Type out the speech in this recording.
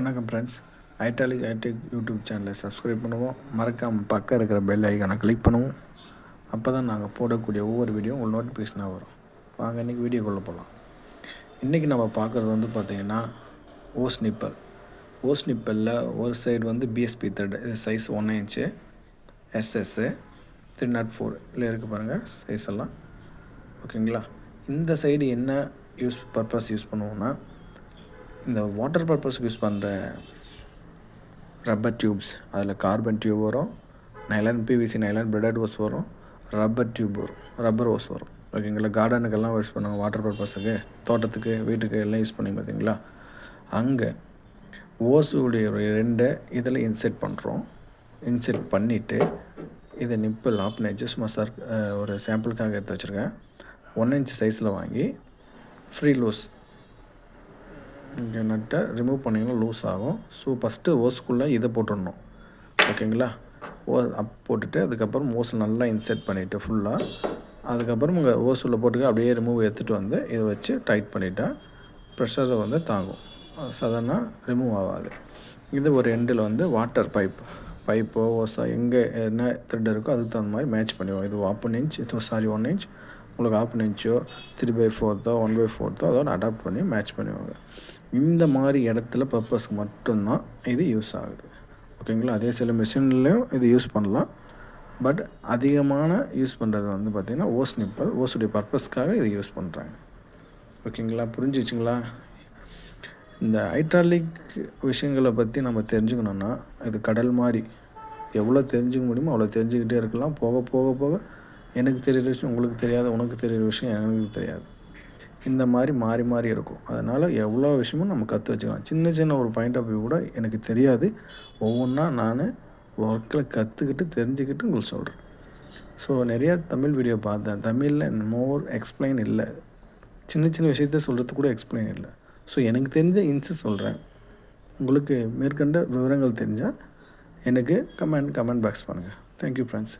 வணக்கம் friends. ஐட்டாலிக் ஐடெக் YouTube சேனலை subscribe பண்ணுவோம். மறக்காமல் பக்கம் இருக்கிற பெல் ஐக்கானை கிளிக் பண்ணுவோம். அப்போ தான் நாங்கள் போடக்கூடிய ஒவ்வொரு வீடியோ உங்களுக்கு நோட்டிஃபிகேஷனாக வரும். வாங்க இன்றைக்கி வீடியோக்குள்ளே போகலாம். இன்றைக்கி நம்ம பார்க்குறது வந்து பார்த்திங்கன்னா ஓஸ் நிப்பலில் ஒரு சைடு வந்து பிஎஸ்பி த்ரெட், இது சைஸ் 1 இன்ச்சு எஸ்எஸ்ஸு 304 இருக்குது பாருங்கள் சைஸ் எல்லாம். ஓகேங்களா. இந்த சைடு என்ன பர்பஸ் யூஸ் பண்ணுவோன்னா, இந்த வாட்டர் பர்பஸ்க்கு யூஸ் பண்ணுற ரப்பர் டியூப்ஸ், அதில் கார்பன் டியூப் வரும், நைலான் பிவிசி நைலான் பிரெடட் ஓஸ் வரும், ரப்பர் டியூப் வரும், ரப்பர் ஓஸ் வரும். ஓகேங்களா. கார்டனுக்கெல்லாம் யூஸ் பண்ணுவாங்க, வாட்டர் பர்பஸுக்கு, தோட்டத்துக்கு, வீட்டுக்கு எல்லாம் யூஸ் பண்ணி பார்த்தீங்களா. அங்கே ஓஸுடைய 2 இதில் இன்செர்ட் பண்ணுறோம். இன்செர்ட் பண்ணிவிட்டு இதை நிப்பிள் ஆப்னு சும்மா ஒரு சாம்பிளுக்காக எடுத்து வச்சுருக்கேன். 1 இன்ச் சைஸில் வாங்கி ஃப்ரீ லூஸ் இங்கே நட்டை ரிமூவ் பண்ணிங்கன்னா லூஸ் ஆகும். ஸோ ஃபஸ்ட்டு ஓஸுக்குள்ளே இதை போட்டுடணும். ஓகேங்களா. போட்டுட்டு அதுக்கப்புறம் ஓஸில் நல்லா இன்செர்ட் பண்ணிவிட்டு ஃபுல்லாக, அதுக்கப்புறம் உங்கள் ஓஸுள்ள போட்டுக்க அப்படியே ரிமூவ் எடுத்துகிட்டு வந்து இதை வச்சு டைட் பண்ணிட்டா ப்ரெஷரை வந்து தாங்கும், சடனாக ரிமூவ் ஆகாது. இது ஒரு எண்டில் வந்து வாட்டர் பைப்போ ஓஸா எங்கே என்ன த்ரெட் இருக்கோ அதுக்கு தகுந்த மாதிரி மேட்ச் பண்ணிடுவோம். இது 1 இன்ச் உங்களுக்கு 1/2 இன்ச்சோ 3/4 1/4 அதோட அடாப்ட் பண்ணி மேட்ச் பண்ணுவாங்க. இந்த மாதிரி இடத்துல பர்பஸ்க்கு மட்டும்தான் இது யூஸ் ஆகுது. ஓகேங்களா. அதே சில மிஷின்லேயும் இது யூஸ் பண்ணலாம். பட் அதிகமான யூஸ் பண்ணுறது வந்து பார்த்திங்கன்னா ஓஸுடைய பர்பஸ்க்காக இது யூஸ் பண்ணுறாங்க. ஓகேங்களா. புரிஞ்சிச்சுங்களா. இந்த ஹைட்ராலிக் விஷயங்களை பற்றி நம்ம தெரிஞ்சுக்கணுன்னா, இது கடல் மாதிரி, எவ்வளோ தெரிஞ்சுக்க முடியுமோ அவ்வளோ தெரிஞ்சுக்கிட்டே இருக்கலாம். போக போக போக எனக்கு தெரிகிற விஷயம் உங்களுக்கு தெரியாது, உனக்கு தெரிகிற விஷயம் எனக்கு தெரியாது. இந்த மாதிரி மாறி இருக்கும். அதனால் எவ்வளோ விஷயமும் நம்ம கற்று வச்சுக்கலாம். சின்ன ஒரு பாயிண்ட் ஆஃப் வியூ கூட எனக்கு தெரியாது. ஒவ்வொன்றா நான் ஒர்க்கில் கற்றுக்கிட்டு தெரிஞ்சுக்கிட்டு உங்களுக்கு சொல்கிறேன். ஸோ நிறையா தமிழ் வீடியோ பார்த்தேன். தமிழில் மோர் எக்ஸ்பிளைன் இல்லை, சின்ன விஷயத்த சொல்கிறது கூட எக்ஸ்பிளைன் இல்லை. ஸோ எனக்கு தெரிஞ்ச இன்ஸு சொல்கிறேன். உங்களுக்கு மேற்கண்ட விவரங்கள் தெரிஞ்சால் எனக்கு கமெண்ட் பாக்ஸ் பண்ணுங்கள். Thank you friends.